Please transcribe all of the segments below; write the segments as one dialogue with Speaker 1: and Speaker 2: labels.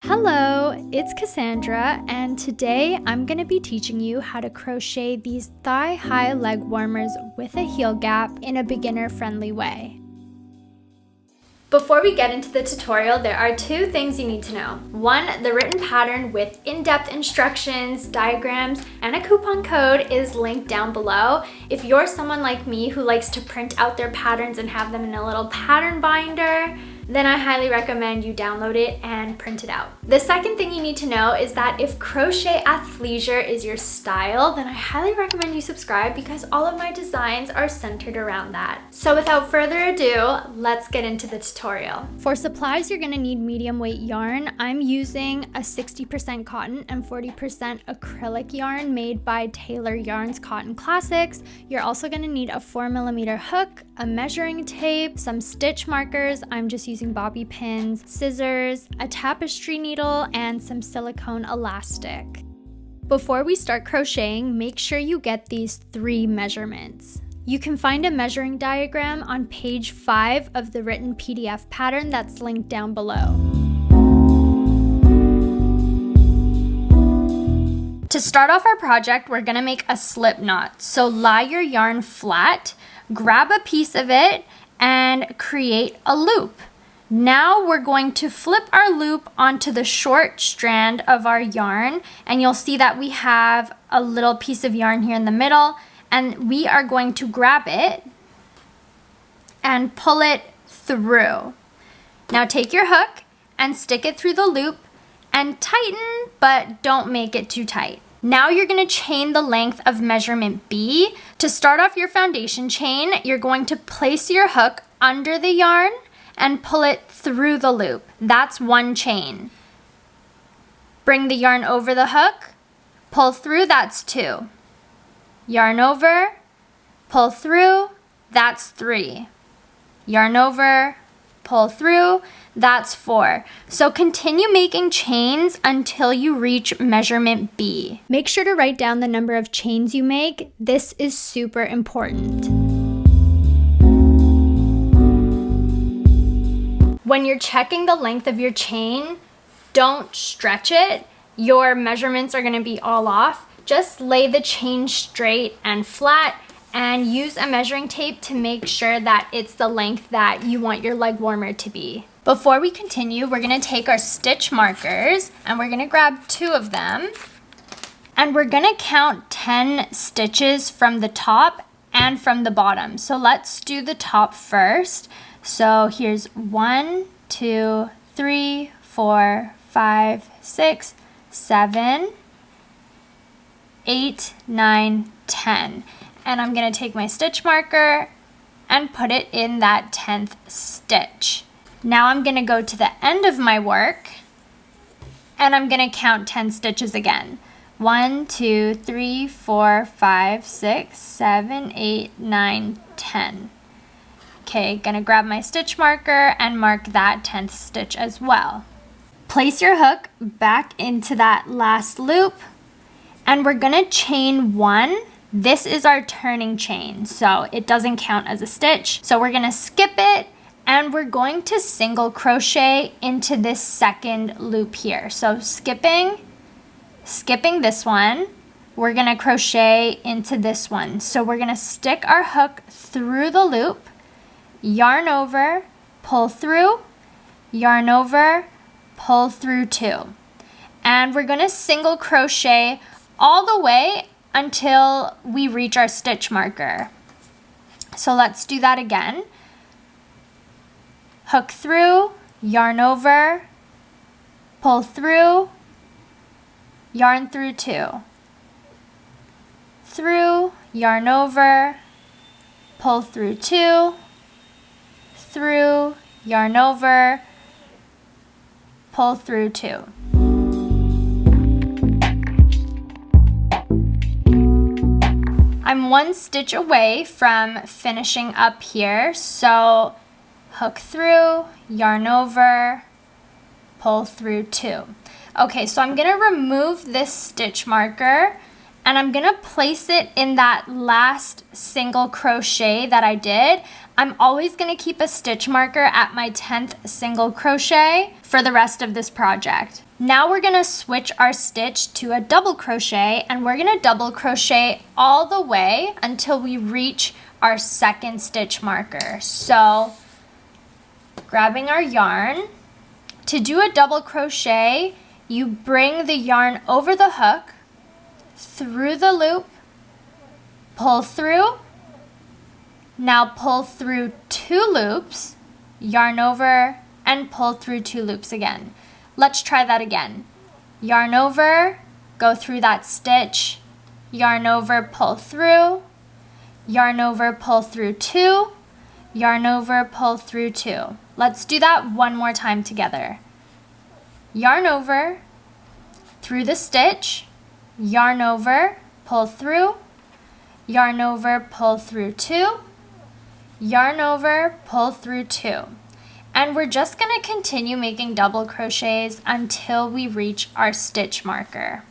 Speaker 1: Hello, it's Cassandra, and today I'm going to be teaching you how to crochet these thigh-high leg warmers with a heel gap in a beginner-friendly way. Before we get into the tutorial, there are two things you need to know. One, the written pattern with in-depth instructions, diagrams, and a coupon code is linked down below. If you're someone like me who likes to print out their patterns and have them in a little pattern binder, then I highly recommend you download it and print it out. The second thing you need to know is that if crochet athleisure is your style, then I highly recommend you subscribe because all of my designs are centered around that. So without further ado, let's get into the tutorial. For supplies, you're gonna need medium weight yarn. I'm using a 60% cotton and 40% acrylic yarn made by Tailor Yarns Cotton Classics. You're also gonna need a 4mm hook, a measuring tape, some stitch markers. I'm just using bobby pins, scissors, a tapestry needle, and some silicone elastic. Before we start crocheting, make sure you get these 3 measurements. You can find a measuring diagram on page 5 of the written PDF pattern that's linked down below. To start off our project, we're gonna make a slip knot. So lie your yarn flat, grab a piece of it, and create a loop. Now we're going to flip our loop onto the short strand of our yarn, and you'll see that we have a little piece of yarn here in the middle, and we are going to grab it and pull it through. Now take your hook and stick it through the loop and tighten, but don't make it too tight. Now you're going to chain the length of measurement B. To start off your foundation chain, you're going to place your hook under the yarn and pull it through the loop. That's 1 chain. Bring the yarn over the hook, pull through, that's 2. Yarn over, pull through, that's 3. Yarn over, pull through, that's 4. So continue making chains until you reach measurement B. Make sure to write down the number of chains you make. This is super important. When you're checking the length of your chain, don't stretch it. Your measurements are going to be all off. Just lay the chain straight and flat and use a measuring tape to make sure that it's the length that you want your leg warmer to be. Before we continue, we're going to take our stitch markers and we're going to grab 2 of them. And we're going to count 10 stitches from the top and from the bottom. So let's do the top first. So here's 1, 2, 3, 4, 5, 6, 7, 8, 9, 10. And I'm going to take my stitch marker and put it in that 10th stitch. Now I'm going to go to the end of my work and I'm going to count 10 stitches again. 1, 2, 3, 4, 5, 6, 7, 8, 9, 10. Okay, gonna grab my stitch marker and mark that 10th stitch as well. Place your hook back into that last loop and we're gonna chain 1. This is our turning chain, so it doesn't count as a stitch. So we're gonna skip it and we're going to single crochet into this second loop here. So skipping this one, we're gonna crochet into this one. So we're gonna stick our hook through the loop, yarn over, pull through, yarn over, pull through 2. And we're gonna single crochet all the way until we reach our stitch marker. So let's do that again. Hook through, yarn over, pull through, yarn through 2. Through, yarn over, pull through 2, through, yarn over, pull through 2. I'm 1 stitch away from finishing up here, so hook through, yarn over, pull through 2. Okay, so I'm gonna remove this stitch marker and I'm gonna place it in that last single crochet that I did. I'm always gonna keep a stitch marker at my 10th single crochet for the rest of this project. Now we're gonna switch our stitch to a double crochet, and we're gonna double crochet all the way until we reach our second stitch marker. So grabbing our yarn, to do a double crochet, you bring the yarn over the hook, through the loop, pull through. Now pull through 2 loops, yarn over, and pull through 2 loops again. Let's try that again. Yarn over, go through that stitch, yarn over, pull through, yarn over, pull through 2, yarn over, pull through 2. Let's do that one more time together. Yarn over, through the stitch, yarn over, pull through, yarn over, pull through 2, yarn over, pull through 2. And we're just going to continue making double crochets until we reach our stitch marker.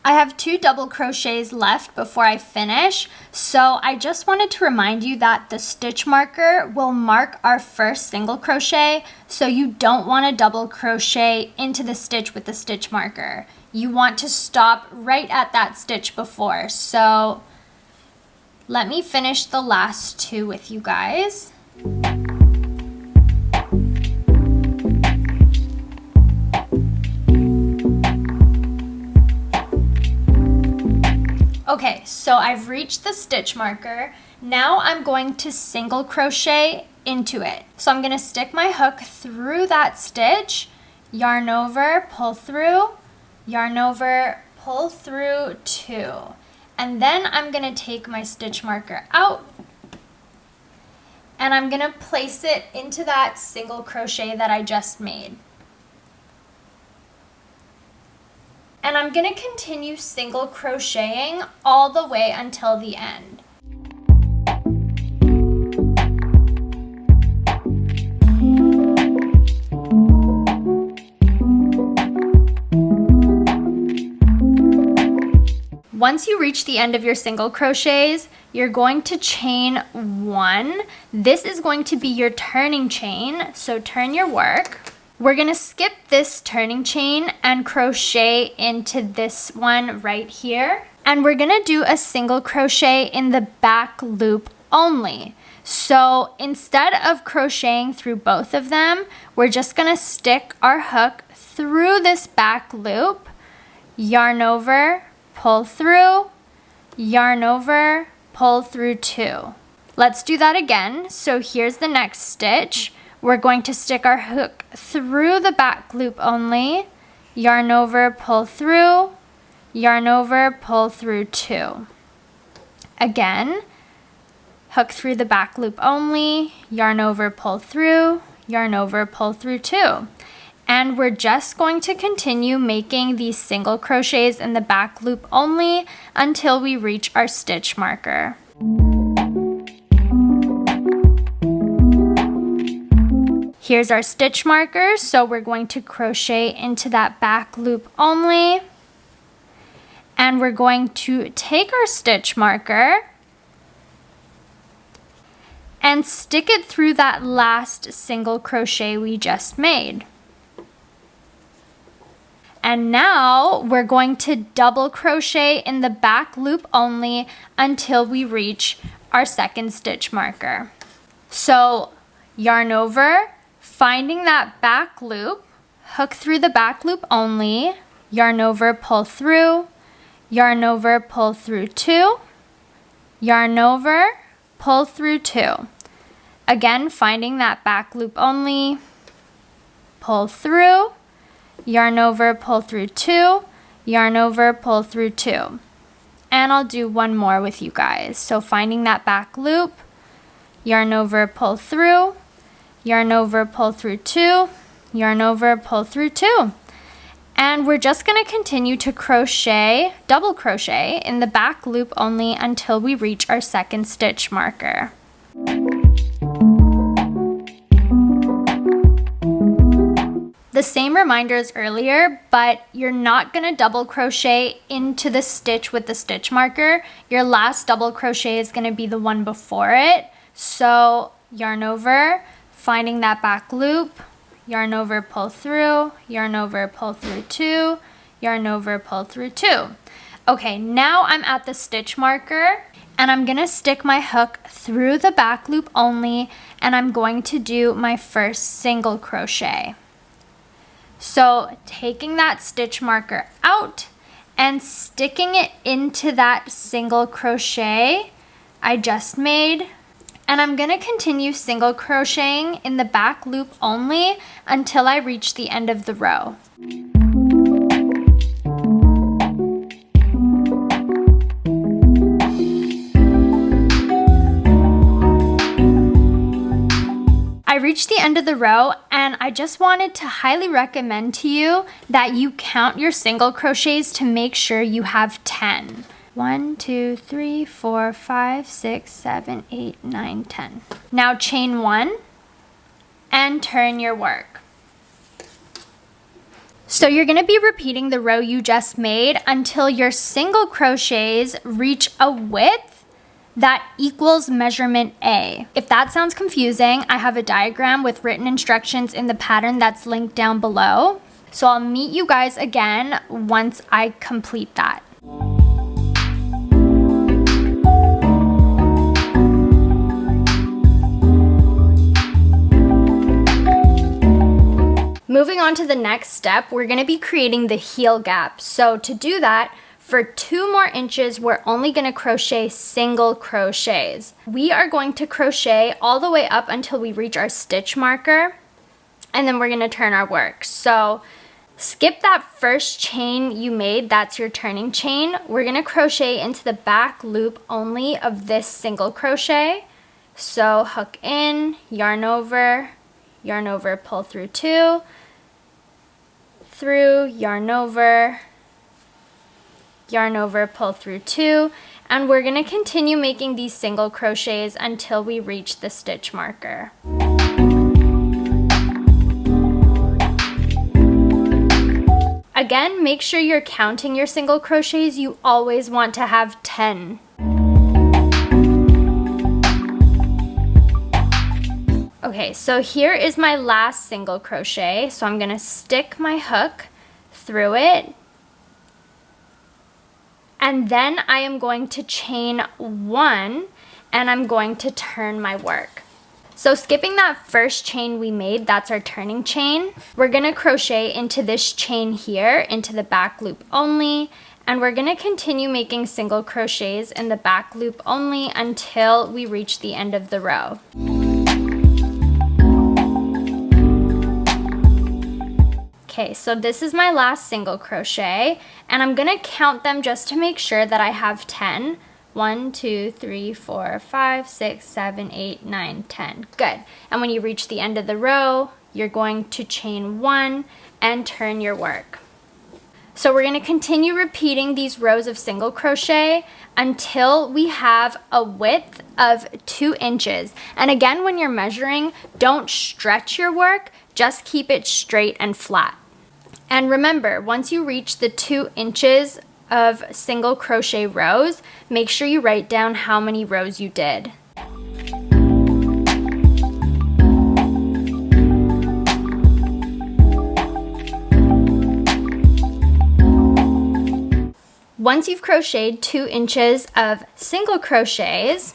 Speaker 1: I have 2 double crochets left before I finish, so I just wanted to remind you that the stitch marker will mark our first single crochet, so you don't want to double crochet into the stitch with the stitch marker. You want to stop right at that stitch before. So let me finish the last 2 with you guys. Okay, so I've reached the stitch marker. Now I'm going to single crochet into it. So I'm going to stick my hook through that stitch, yarn over, pull through, yarn over, pull through 2. And then I'm going to take my stitch marker out and I'm going to place it into that single crochet that I just made. And I'm going to continue single crocheting all the way until the end. Once you reach the end of your single crochets, you're going to chain 1. This is going to be your turning chain, so turn your work. We're going to skip this turning chain and crochet into this one right here. And we're going to do a single crochet in the back loop only. So instead of crocheting through both of them, we're just going to stick our hook through this back loop, yarn over, pull through, yarn over, pull through 2. Let's do that again. So here's the next stitch. We're going to stick our hook through the back loop only, yarn over, pull through, yarn over, pull through 2. Again, hook through the back loop only, yarn over, pull through, yarn over, pull through 2. And we're just going to continue making these single crochets in the back loop only until we reach our stitch marker. Here's our stitch marker, so we're going to crochet into that back loop only. And we're going to take our stitch marker and stick it through that last single crochet we just made. And now we're going to double crochet in the back loop only until we reach our second stitch marker. So yarn over, finding that back loop, hook through the back loop only, yarn over, pull through, yarn over, pull through 2, yarn over, pull through 2. Again, finding that back loop only, pull through, yarn over, pull through 2, yarn over, pull through 2. And I'll do one more with you guys. So finding that back loop, yarn over, pull through, yarn over, pull through 2, yarn over, pull through 2. And we're just going to continue to crochet, double crochet in the back loop only until we reach our second stitch marker. The same reminder as earlier, but you're not gonna double crochet into the stitch with the stitch marker. Your last double crochet is gonna be the one before it. So yarn over, finding that back loop, yarn over, pull through, yarn over, pull through two, yarn over, pull through two. Okay, now I'm at the stitch marker and I'm gonna stick my hook through the back loop only, and I'm going to do my first single crochet. So taking that stitch marker out and sticking it into that single crochet I just made, and I'm gonna continue single crocheting in the back loop only until I reach the end of the row. I reached the end of the row, and I just wanted to highly recommend to you that you count your single crochets to make sure you have 10. 1, 2, 3, 4, 5, 6, 7, 8, 9, 10. Now chain 1 and turn your work. So you're going to be repeating the row you just made until your single crochets reach a width that equals measurement A. If that sounds confusing, I have a diagram with written instructions in the pattern that's linked down below. So I'll meet you guys again once I complete that. Moving on to the next step, we're going to be creating the heel gap. So to do that, for 2 more inches, we're only going to crochet single crochets. We are going to crochet all the way up until we reach our stitch marker, and then we're going to turn our work. So skip that first chain you made, that's your turning chain. We're going to crochet into the back loop only of this single crochet. So hook in, yarn over, pull through 2, through, yarn over, pull through 2, and we're going to continue making these single crochets until we reach the stitch marker. Again, make sure you're counting your single crochets. You always want to have 10. Okay, so here is my last single crochet. So I'm going to stick my hook through it, and then I am going to chain 1 and I'm going to turn my work. So skipping that first chain we made, that's our turning chain, we're going to crochet into this chain here, into the back loop only, and we're going to continue making single crochets in the back loop only until we reach the end of the row. Okay, so this is my last single crochet, and I'm going to count them just to make sure that I have 10. 1, 2, 3, 4, 5, 6, 7, 8, 9, 10. Good. And when you reach the end of the row, you're going to chain 1 and turn your work. So we're going to continue repeating these rows of single crochet until we have a width of 2 inches. And again, when you're measuring, don't stretch your work, just keep it straight and flat. And remember, once you reach the 2 inches of single crochet rows, make sure you write down how many rows you did. Once you've crocheted 2 inches of single crochets,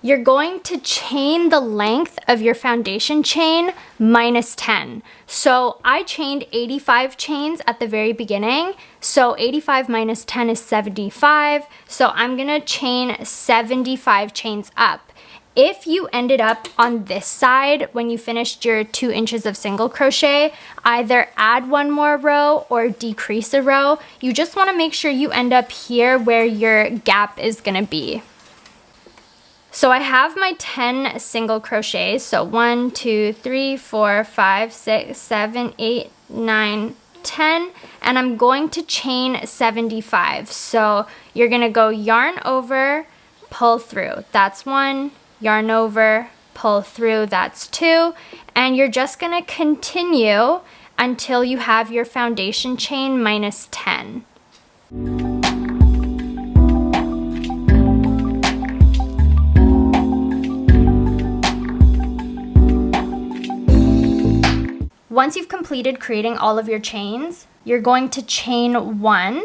Speaker 1: you're going to chain the length of your foundation chain minus 10. So I chained 85 chains at the very beginning. So 85 minus 10 is 75. So I'm gonna chain 75 chains up. If you ended up on this side when you finished your 2 inches of single crochet, either add 1 more row or decrease a row. You just wanna make sure you end up here where your gap is gonna be. So I have my 10 single crochets, so 1, 2, 3, 4, 5, 6, 7, 8, 9, 10, and I'm going to chain 75. So you're gonna go yarn over, pull through, that's 1, yarn over, pull through, that's 2, and you're just gonna continue until you have your foundation chain minus 10. Once you've completed creating all of your chains, you're going to chain 1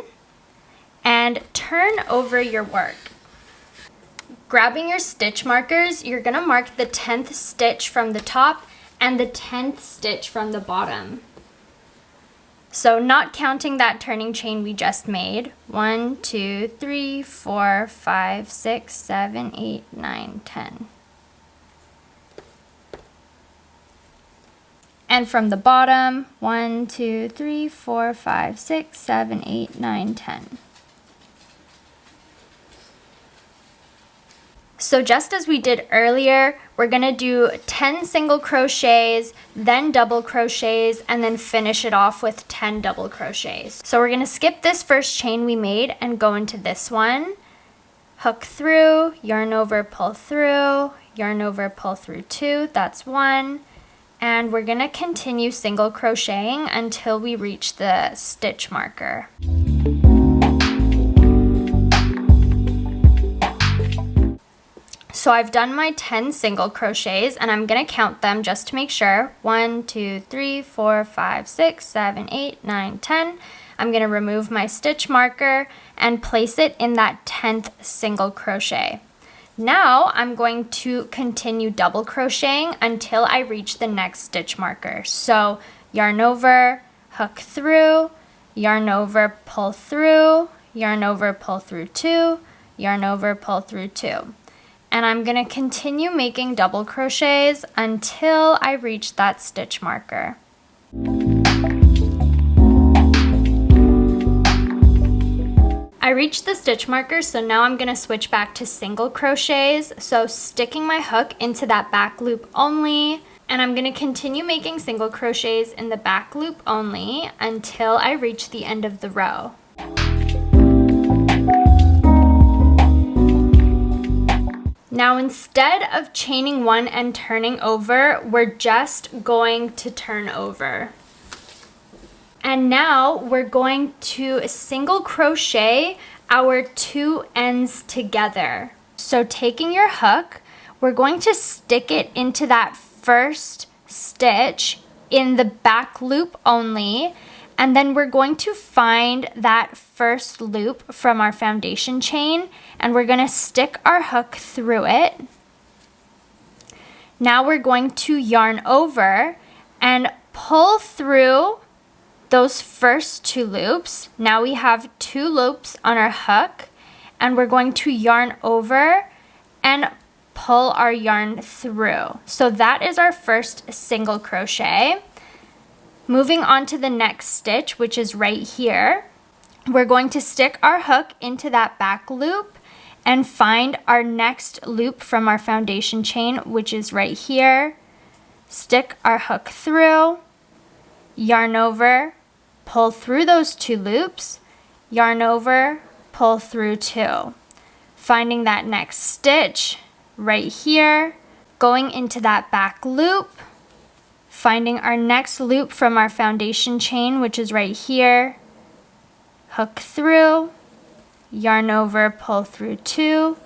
Speaker 1: and turn over your work. Grabbing your stitch markers, you're going to mark the 10th stitch from the top and the 10th stitch from the bottom. So not counting that turning chain we just made. 1, 2, 3, 4, 5, 6, 7, 8, 9, 10. And from the bottom, 1, 2, 3, 4, 5, 6, 7, 8, 9, 10. So just as we did earlier, we're going to do 10 single crochets, then double crochets, and then finish it off with 10 double crochets. So we're going to skip this first chain we made and go into this one. Hook through, yarn over, pull through, yarn over, pull through 2, that's 1. And we're going to continue single crocheting until we reach the stitch marker. So I've done my 10 single crochets and I'm going to count them just to make sure. 1, 2, 3, 4, 5, 6, 7, 8, 9, 10. I'm going to remove my stitch marker and place it in that 10th single crochet. Now I'm going to continue double crocheting until I reach the next stitch marker. So yarn over, hook through, yarn over, pull through, yarn over, pull through 2, yarn over, pull through 2. And I'm going to continue making double crochets until I reach that stitch marker. I reached the stitch marker, so now I'm going to switch back to single crochets. So sticking my hook into that back loop only, and I'm going to continue making single crochets in the back loop only until I reach the end of the row. Now instead of chaining 1 and turning over, we're just going to turn over. And now we're going to single crochet our 2 ends together. So taking your hook, we're going to stick it into that first stitch in the back loop only, and then we're going to find that first loop from our foundation chain and we're going to stick our hook through it. Now we're going to yarn over and pull through those first 2 loops. Now we have 2 loops on our hook and we're going to yarn over and pull our yarn through. So that is our first single crochet. Moving on to the next stitch, which is right here, we're going to stick our hook into that back loop and find our next loop from our foundation chain, which is right here. Stick our hook through, yarn over, pull through those 2 loops, yarn over, pull through 2. Finding that next stitch right here, going into that back loop, finding our next loop from our foundation chain, which is right here, hook through, yarn over, pull through 2,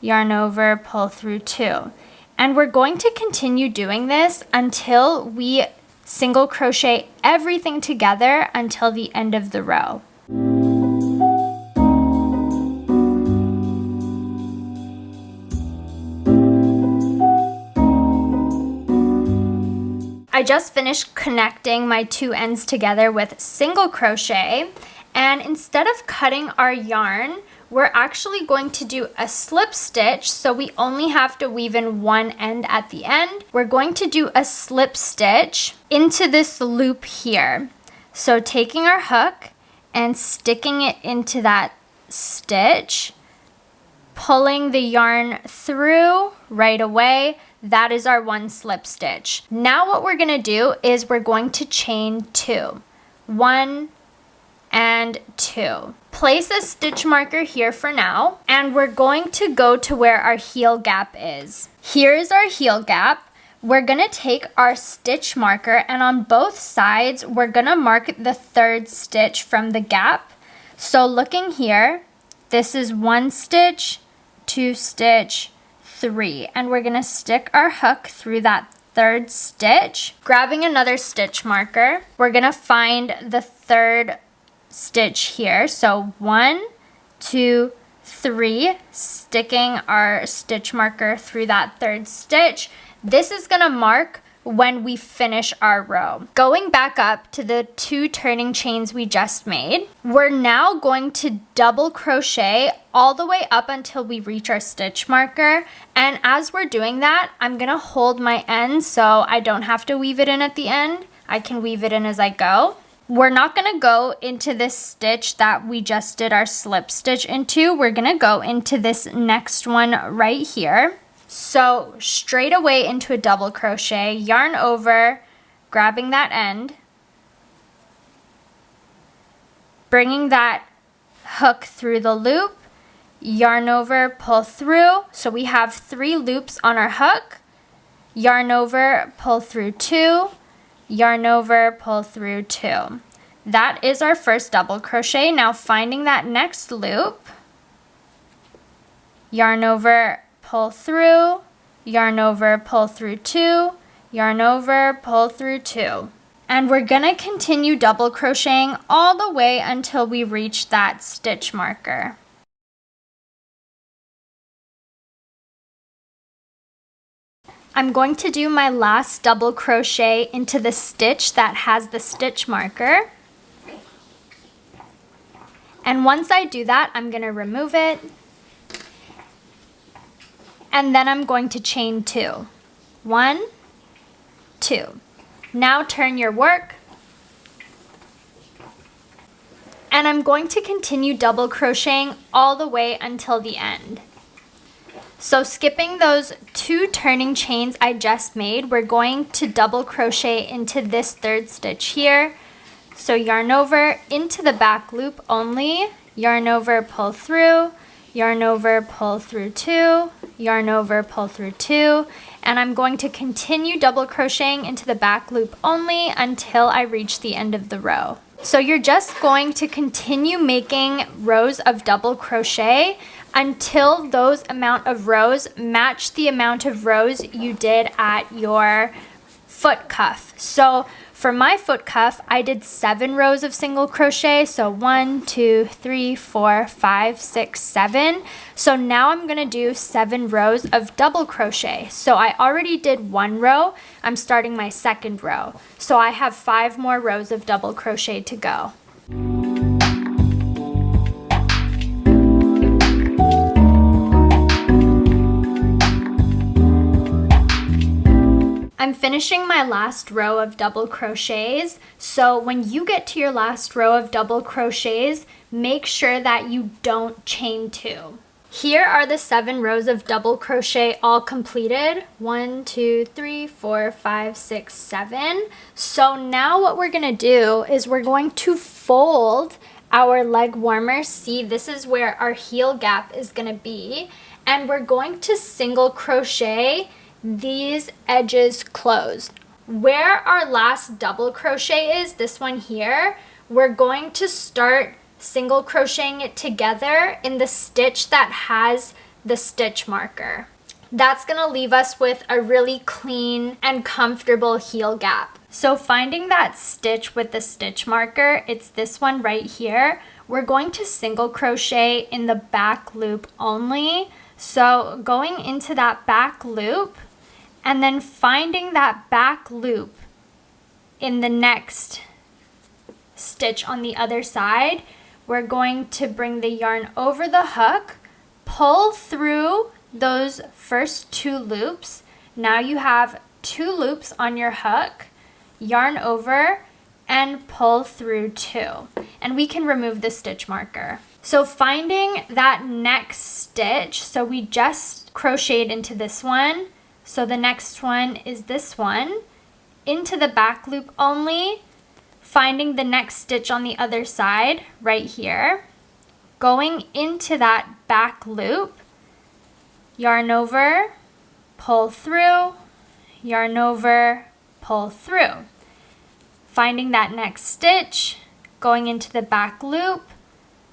Speaker 1: yarn over, pull through 2. And we're going to continue doing this until we single crochet everything together until the end of the row. I just finished connecting my 2 ends together with single crochet, and instead of cutting our yarn, we're actually going to do a slip stitch, so we only have to weave in 1 end at the end. We're going to do a slip stitch into this loop here. So taking our hook and sticking it into that stitch, pulling the yarn through right away. That is our 1 slip stitch. Now what we're going to do is we're going to chain 2. 1 and 2. Place a stitch marker here for now, and we're going to go to where our heel gap is. Here is our heel gap. we're gonna take our stitch marker, and on both sides, we're gonna mark the 3rd stitch from the gap. So looking here, this is 1 stitch, 2 stitch, 3, and we're gonna stick our hook through that 3rd stitch. Grabbing another stitch marker, we're gonna find the 3rd stitch here. So 1, 2, 3, sticking our stitch marker through that 3rd stitch. This is gonna mark when we finish our row. Going back up to the 2 turning chains we just made, we're now going to double crochet all the way up until we reach our stitch marker. And as we're doing that, I'm gonna hold my end so I don't have to weave it in at the end. I can weave it in as I go. We're not gonna go into this stitch that we just did our slip stitch into. We're gonna go into this next one right here. So straight away into a double crochet, yarn over, grabbing that end, bringing that hook through the loop, yarn over, pull through. So we have 3 loops on our hook, yarn over, pull through 2, yarn over, pull through 2. That is our first double crochet. Now finding that next loop, yarn over, pull through, yarn over, pull through 2, yarn over, pull through 2. And we're gonna continue double crocheting all the way until we reach that stitch marker. I'm going to do my last double crochet into the stitch that has the stitch marker. And once I do that, I'm gonna remove it. And then I'm going to chain 2. 1, 2. Now turn your work. And I'm going to continue double crocheting all the way until the end. So skipping those 2 turning chains I just made, we're going to double crochet into this 3rd stitch here. So yarn over into the back loop only, yarn over, pull through, yarn over, pull through 2, yarn over, pull through 2, and I'm going to continue double crocheting into the back loop only until I reach the end of the row. So you're just going to continue making rows of double crochet until those amount of rows match the amount of rows you did at your foot cuff. So for my foot cuff, I did 7 rows of single crochet. So 1, 2, 3, 4, 5, 6, 7. So now I'm gonna do 7 rows of double crochet. So I already did 1 row. I'm starting my 2nd row. So I have 5 more rows of double crochet to go. I'm finishing my last row of double crochets, so when you get to your last row of double crochets, make sure that you don't chain 2. Here are the 7 rows of double crochet all completed. 1, 2, 3, 4, 5, 6, 7. So now what we're gonna do is we're going to fold our leg warmer. See, this is where our heel gap is gonna be, and we're going to single crochet these edges closed. Where our last double crochet is, this one here, we're going to start single crocheting it together in the stitch that has the stitch marker. That's gonna leave us with a really clean and comfortable heel gap. So finding that stitch with the stitch marker, it's this one right here, we're going to single crochet in the back loop only. So going into that back loop, and then finding that back loop in the next stitch on the other side, we're going to bring the yarn over the hook, pull through those first 2 loops. Now you have 2 loops on your hook, yarn over, and pull through 2. And we can remove the stitch marker. So finding that next stitch, so we just crocheted into this one, so the next one is this one, into the back loop only, finding the next stitch on the other side right here, going into that back loop, yarn over, pull through, yarn over, pull through. Finding that next stitch, going into the back loop,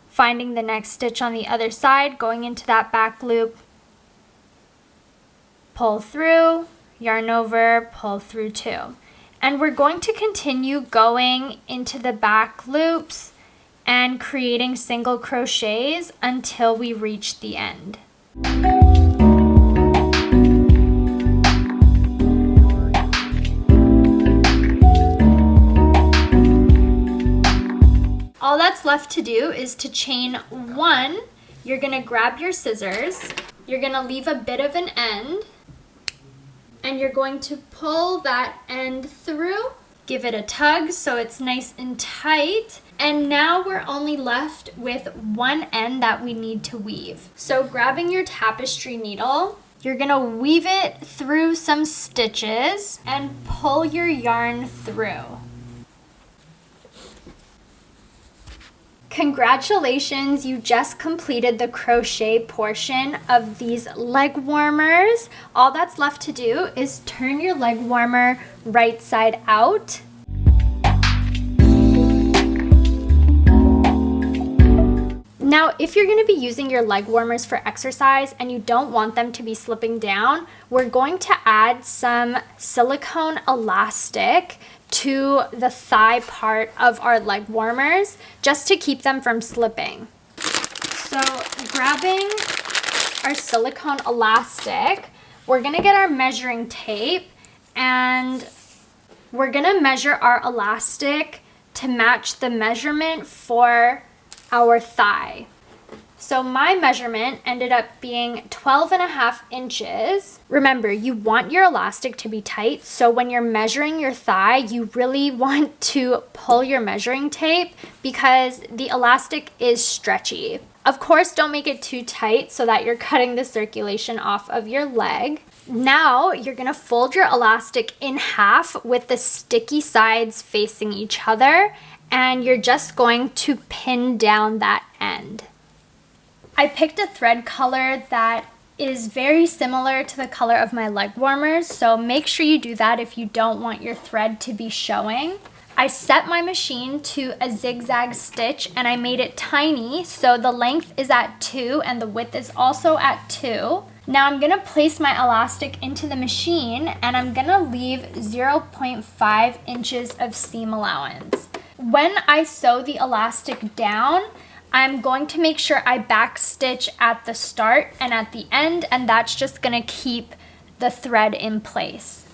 Speaker 1: finding the next stitch on the other side, going into that back loop, pull through, yarn over, pull through 2. And we're going to continue going into the back loops and creating single crochets until we reach the end. All that's left to do is to chain 1. You're gonna grab your scissors, you're gonna leave a bit of an end, and you're going to pull that end through, give it a tug so it's nice and tight, and now we're only left with one end that we need to weave. So grabbing your tapestry needle, you're gonna weave it through some stitches and pull your yarn through. Congratulations, you just completed the crochet portion of these leg warmers. All that's left to do is turn your leg warmer right side out. Now, if you're going to be using your leg warmers for exercise and you don't want them to be slipping down, we're going to add some silicone elastic to the thigh part of our leg warmers just to keep them from slipping. So grabbing our silicone elastic, we're going to get our measuring tape and we're going to measure our elastic to match the measurement for our thigh. So my measurement ended up being 12.5 inches. Remember, you want your elastic to be tight, so when you're measuring your thigh, you really want to pull your measuring tape because the elastic is stretchy. Of course, don't make it too tight so that you're cutting the circulation off of your leg. Now you're gonna fold your elastic in half with the sticky sides facing each other, and you're just going to pin down that end. I picked a thread color that is very similar to the color of my leg warmers, so make sure you do that if you don't want your thread to be showing. I set my machine to a zigzag stitch and I made it tiny, so the length is at 2 and the width is also at 2. Now I'm gonna place my elastic into the machine and I'm gonna leave 0.5 inches of seam allowance. When I sew the elastic down, I'm going to make sure I back stitch at the start and at the end, and that's just gonna keep the thread in place.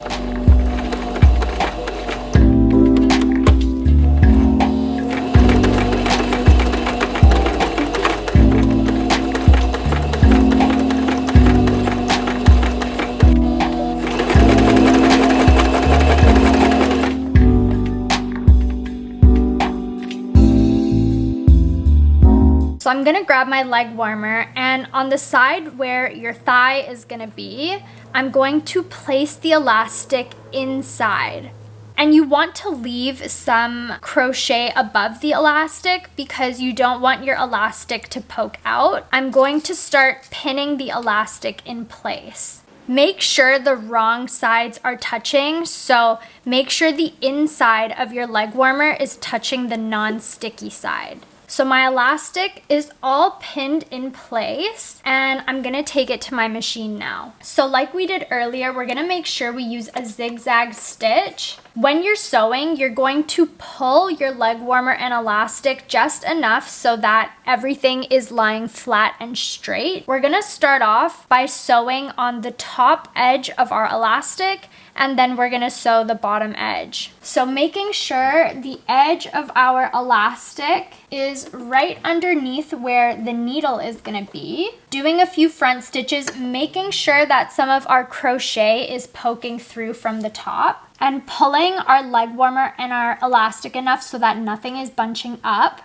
Speaker 1: So I'm gonna grab my leg warmer, and on the side where your thigh is gonna be, I'm going to place the elastic inside. And you want to leave some crochet above the elastic because you don't want your elastic to poke out. I'm going to start pinning the elastic in place. Make sure the wrong sides are touching, so make sure the inside of your leg warmer is touching the non-sticky side. So my elastic is all pinned in place and I'm gonna take it to my machine now. So like we did earlier, we're gonna make sure we use a zigzag stitch. When you're sewing, you're going to pull your leg warmer and elastic just enough so that everything is lying flat and straight. We're gonna start off by sewing on the top edge of our elastic, and then we're gonna sew the bottom edge. So making sure the edge of our elastic is right underneath where the needle is gonna be. Doing a few front stitches, making sure that some of our crochet is poking through from the top, and pulling our leg warmer and our elastic enough so that nothing is bunching up.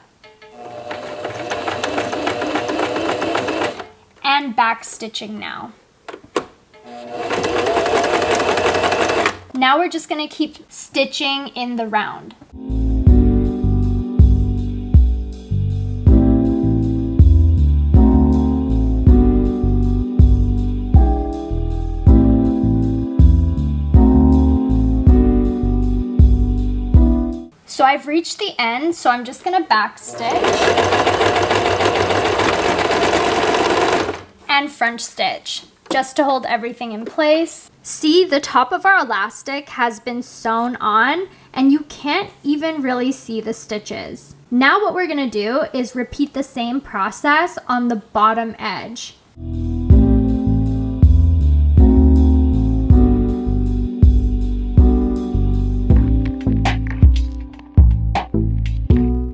Speaker 1: And back stitching now. Now we're just gonna keep stitching in the round. So I've reached the end, so I'm just gonna back stitch and French stitch just to hold everything in place. See, the top of our elastic has been sewn on and you can't even really see the stitches. Now what we're gonna do is repeat the same process on the bottom edge.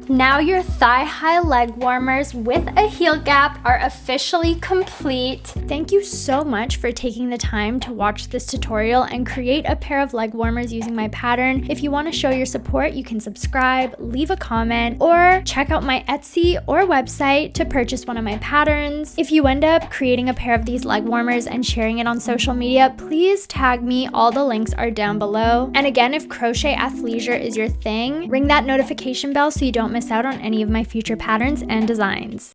Speaker 1: Now your thigh-high leg warmers with a heel gap are officially complete. Thank you so much for taking the time to watch this tutorial and create a pair of leg warmers using my pattern. If you want to show your support, you can subscribe, leave a comment, or check out my Etsy or website to purchase one of my patterns. If you end up creating a pair of these leg warmers and sharing it on social media, please tag me. All the links are down below. And again, if crochet athleisure is your thing, ring that notification bell so you don't miss out on any of my future patterns and designs.